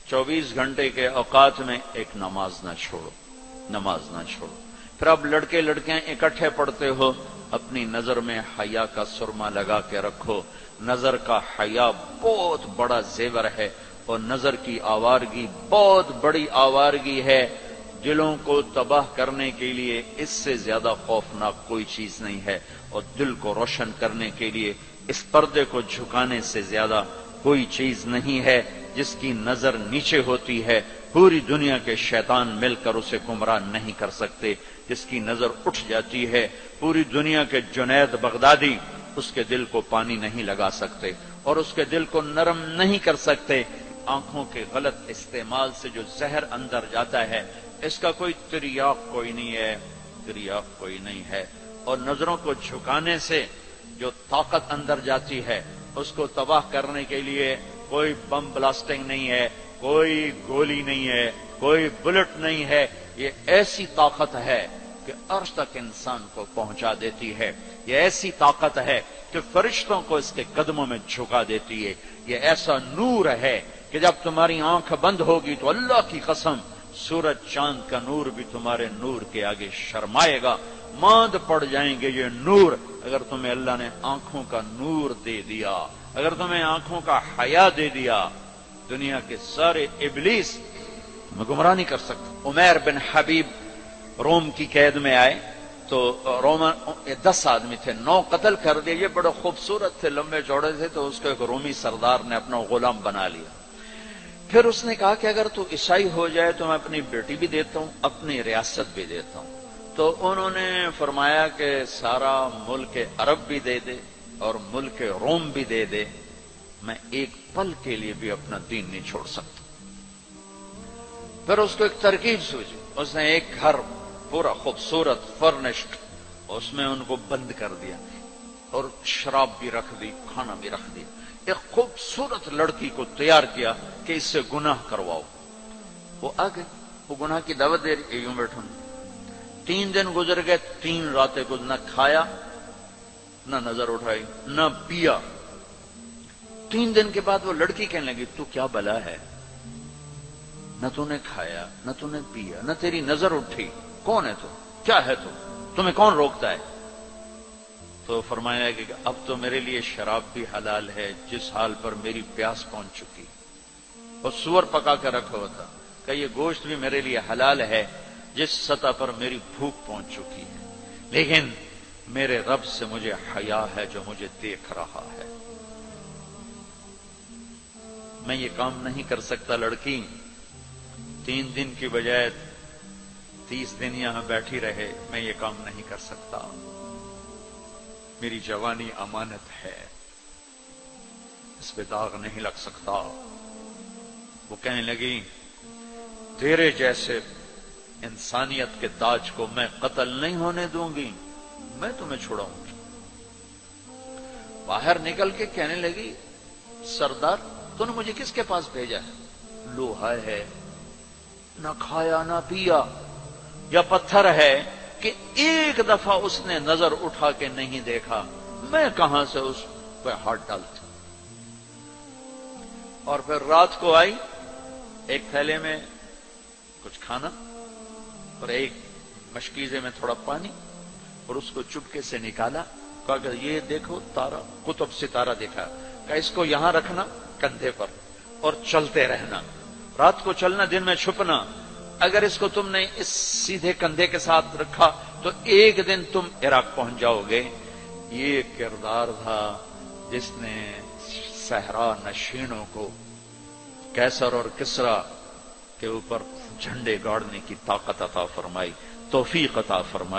24 گھنٹے کے اوقات میں ایک نماز نہ چھوڑو، نماز نہ چھوڑو۔ پھر اب لڑکے لڑکیاں اکٹھے پڑھتے ہو، اپنی نظر میں حیا کا سرما لگا کے رکھو۔ نظر کا حیا بہت بڑا زیور ہے، اور نظر کی آوارگی بہت بڑی آوارگی ہے۔ دلوں کو تباہ کرنے کے لیے اس سے زیادہ خوفناک کوئی چیز نہیں ہے، اور دل کو روشن کرنے کے لیے اس پردے کو جھکانے سے زیادہ کوئی چیز نہیں ہے۔ جس کی نظر نیچے ہوتی ہے پوری دنیا کے شیطان مل کر اسے گمراہ نہیں کر سکتے۔ جس کی نظر اٹھ جاتی ہے پوری دنیا کے جنید بغدادی اس کے دل کو پانی نہیں لگا سکتے اور اس کے دل کو نرم نہیں کر سکتے۔ آنکھوں کے غلط استعمال سے جو زہر اندر جاتا ہے اس کا کوئی تریاق کوئی نہیں ہے، تریاق کوئی نہیں ہے۔ اور نظروں کو جھکانے سے جو طاقت اندر جاتی ہے اس کو تباہ کرنے کے لیے کوئی بم بلاسٹنگ نہیں ہے، کوئی گولی نہیں ہے، کوئی بلٹ نہیں ہے۔ یہ ایسی طاقت ہے کہ عرش تک انسان کو پہنچا دیتی ہے۔ یہ ایسی طاقت ہے کہ فرشتوں کو اس کے قدموں میں جھکا دیتی ہے۔ یہ ایسا نور ہے کہ جب تمہاری آنکھ بند ہوگی تو اللہ کی قسم سورج چاند کا نور بھی تمہارے نور کے آگے شرمائے گا، ماند پڑ جائیں گے یہ نور۔ اگر تمہیں اللہ نے آنکھوں کا نور دے دیا، اگر تمہیں آنکھوں کا حیا دے دیا، دنیا کے سارے ابلیس میں گمراہ نہیں کر سکتا۔ عمیر بن حبیب روم کی قید میں آئے تو رومن 10 آدمی تھے، 9 قتل کر دیے۔ یہ بڑے خوبصورت تھے، لمبے چوڑے تھے، تو اس کو ایک رومی سردار نے اپنا غلام بنا لیا۔ پھر اس نے کہا کہ اگر تو عیسائی ہو جائے تو میں اپنی بیٹی بھی دیتا ہوں، اپنی ریاست بھی دیتا ہوں۔ تو انہوں نے فرمایا کہ سارا ملک عرب بھی دے دے اور ملک روم بھی دے دے، میں ایک پل کے لیے بھی اپنا دین نہیں چھوڑ سکتا۔ پھر اس کو ایک ترکیب سوچی، اس نے ایک گھر پورا خوبصورت فرنشڈ اس میں ان کو بند کر دیا اور شراب بھی رکھ دی، کھانا بھی رکھ دیا۔ ایک خوبصورت لڑکی کو تیار کیا کہ اس سے گناہ کرواؤ۔ وہ آ گئے، وہ گناہ کی دعوت دے رہی، یوں بیٹھوں۔ 3 دن گزر گئے، 3 راتیں کو نہ کھایا، نہ نظر اٹھائی، نہ پیا۔ 3 دن کے بعد وہ لڑکی کہنے لگی تو کیا بلا ہے، نہ تو نے کھایا نہ تو نے پیا نہ تیری نظر اٹھی، کون ہے تو، کیا ہے تو، تمہیں کون روکتا ہے؟ تو فرمایا کہ اب تو میرے لیے شراب بھی حلال ہے جس حال پر میری پیاس پہنچ چکی، اور سور پکا کر رکھا ہوا تھا کہ یہ گوشت بھی میرے لیے حلال ہے جس سطح پر میری بھوک پہنچ چکی ہے، لیکن میرے رب سے مجھے حیا ہے جو مجھے دیکھ رہا ہے، میں یہ کام نہیں کر سکتا۔ لڑکی 3 دن کی بجائے 30 دن یہاں بیٹھی رہے، میں یہ کام نہیں کر سکتا، میری جوانی امانت ہے، اس پہ داغ نہیں لگ سکتا۔ وہ کہنے لگی تیرے جیسے انسانیت کے تاج کو میں قتل نہیں ہونے دوں گی، میں تمہیں چھڑاؤں گی۔ باہر نکل کے کہنے لگی سردار تو نے مجھے کس کے پاس بھیجا ہے؟ لوہا ہے، نہ کھایا نہ پیا، یا پتھر ہے کہ ایک دفعہ اس نے نظر اٹھا کے نہیں دیکھا، میں کہاں سے اس پہ ہاتھ ڈالتا؟ اور پھر رات کو آئی، ایک تھیلے میں کچھ کھانا اور ایک مشکیزے میں تھوڑا پانی، اور اس کو چپکے سے نکالا، کہا کہ یہ دیکھو تارا، قطب ستارہ دیکھا، کہ اس کو یہاں رکھنا کندھے پر اور چلتے رہنا، رات کو چلنا دن میں چھپنا۔ اگر اس کو تم نے اس سیدھے کندھے کے ساتھ رکھا تو ایک دن تم عراق پہنچ جاؤ گے۔ یہ کردار تھا جس نے صحرا نشینوں کو کیسر اور کسرا کے اوپر جھنڈے گاڑنے کی طاقت عطا فرمائی، توفیق عطا فرمائی۔